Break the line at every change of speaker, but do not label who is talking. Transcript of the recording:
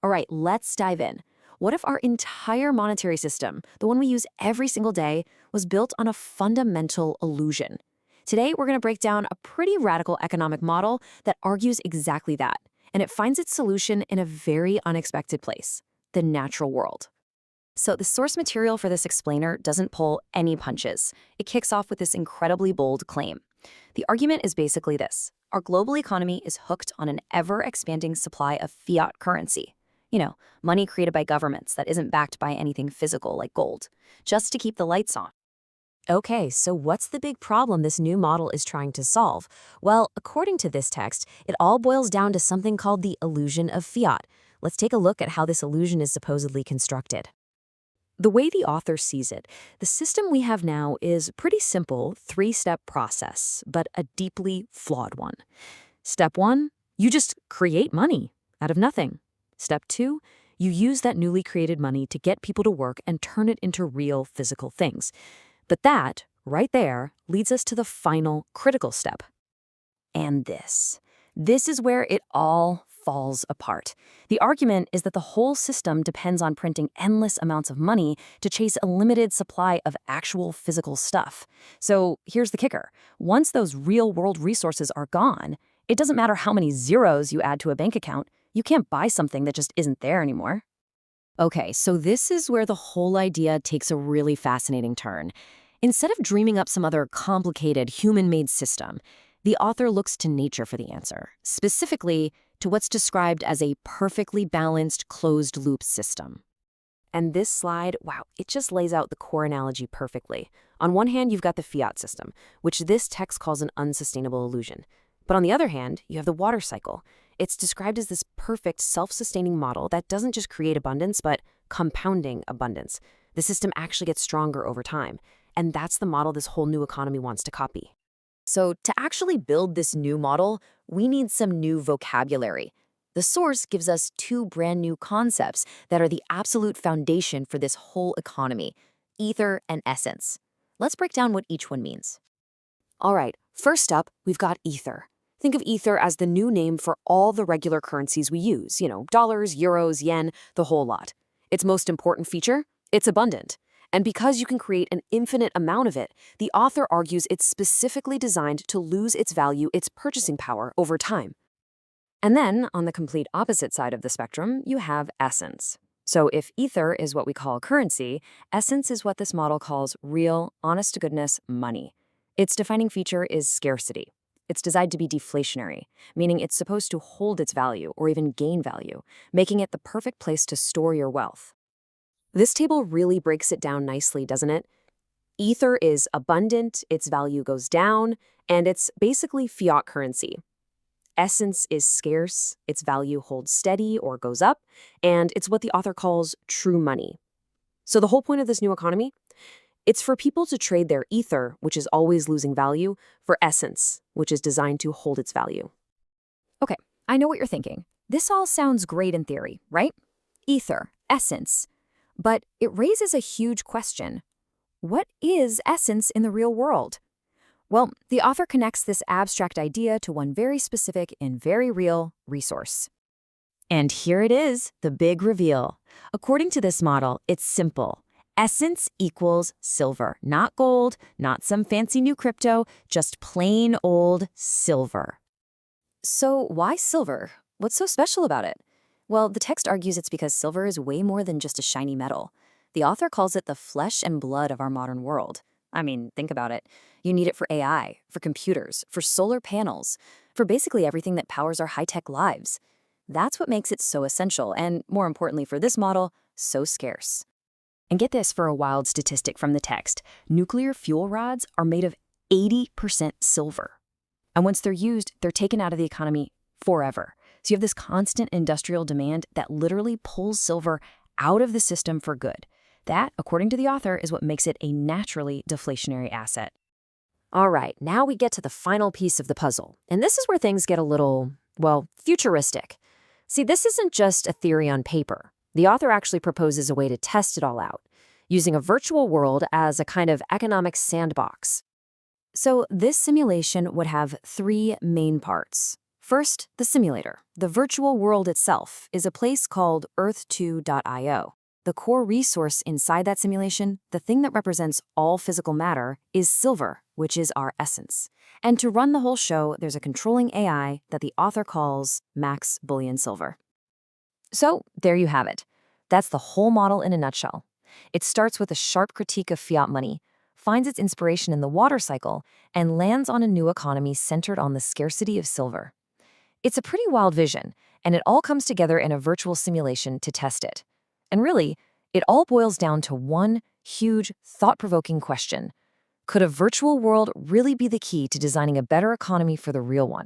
All right, let's dive in. What if our entire monetary system, the one we use every single day, was built on a fundamental illusion? Today, we're going to break down a pretty radical economic model that argues exactly that, and it finds its solution in a very unexpected place: the natural world. So, the source material for this explainer doesn't pull any punches. It kicks off with this incredibly bold claim. The argument is basically this: our global economy is hooked on an ever expanding supply of fiat currency. Money created by governments that isn't backed by anything physical like gold, just to keep the lights on. Okay, so what's the big problem this new model is trying to solve? Well, according to this text, it all boils down to something called the illusion of fiat. Let's take a look at how this illusion is supposedly constructed. The way the author sees it, the system we have now is a pretty simple three-step process, but a deeply flawed one. Step one, you just create money out of nothing. Step two, you use that newly created money to get people to work and turn it into real physical things. But that, right there, leads us to the final critical step. And this. This is where it all falls apart. The argument is that the whole system depends on printing endless amounts of money to chase a limited supply of actual physical stuff. So here's the kicker. Once those real-world resources are gone, it doesn't matter how many zeros you add to a bank account, you can't buy something that just isn't there anymore. Okay, so this is where the whole idea takes a really fascinating turn. Instead of dreaming up some other complicated human-made system, the author looks to nature for the answer, specifically to what's described as a perfectly balanced closed-loop system. And this slide, wow, it just lays out the core analogy perfectly. On one hand, you've got the fiat system, which this text calls an unsustainable illusion. But on the other hand, you have the water cycle. It's described as this perfect self-sustaining model that doesn't just create abundance, but compounding abundance. The system actually gets stronger over time. And that's the model this whole new economy wants to copy. So to actually build this new model, we need some new vocabulary. The source gives us two brand new concepts that are the absolute foundation for this whole economy: ether and essence. Let's break down what each one means. All right, first up, we've got ether. Think of ether as the new name for all the regular currencies we use, dollars, euros, yen, the whole lot. Its most important feature? It's abundant. And because you can create an infinite amount of it, the author argues it's specifically designed to lose its value, its purchasing power, over time. And then, on the complete opposite side of the spectrum, you have essence. So if ether is what we call currency, essence is what this model calls real, honest-to-goodness money. Its defining feature is scarcity. It's designed to be deflationary, meaning it's supposed to hold its value or even gain value, making it the perfect place to store your wealth. This table really breaks it down nicely, doesn't it? Ether is abundant, its value goes down, and it's basically fiat currency. Essence is scarce, its value holds steady or goes up, and it's what the author calls true money. So the whole point of this new economy? It's for people to trade their ether, which is always losing value, for essence, which is designed to hold its value. Okay, I know what you're thinking. This all sounds great in theory, right? Ether, essence. But it raises a huge question. What is essence in the real world? Well, the author connects this abstract idea to one very specific and very real resource. And here it is, the big reveal. According to this model, it's simple. Essence equals silver, not gold, not some fancy new crypto, just plain old silver. So why silver? What's so special about it? Well, the text argues it's because silver is way more than just a shiny metal. The author calls it the flesh and blood of our modern world. I mean, think about it. You need it for AI, for computers, for solar panels, for basically everything that powers our high-tech lives. That's what makes it so essential and, more importantly for this model, so scarce. And get this for a wild statistic from the text. Nuclear fuel rods are made of 80% silver. And once they're used, they're taken out of the economy forever. So you have this constant industrial demand that literally pulls silver out of the system for good. That, according to the author, is what makes it a naturally deflationary asset. All right, now we get to the final piece of the puzzle. And this is where things get a little, well, futuristic. See, this isn't just a theory on paper. The author actually proposes a way to test it all out, using a virtual world as a kind of economic sandbox. So this simulation would have three main parts. First, the simulator. The virtual world itself is a place called Earth2.io. The core resource inside that simulation, the thing that represents all physical matter, is silver, which is our essence. And to run the whole show, there's a controlling AI that the author calls Max Bullion Silver. So there you have it. That's the whole model in a nutshell. It starts with a sharp critique of fiat money, finds its inspiration in the water cycle, and lands on a new economy centered on the scarcity of silver. It's a pretty wild vision, and it all comes together in a virtual simulation to test it. And really, it all boils down to one huge, thought-provoking question. Could a virtual world really be the key to designing a better economy for the real one?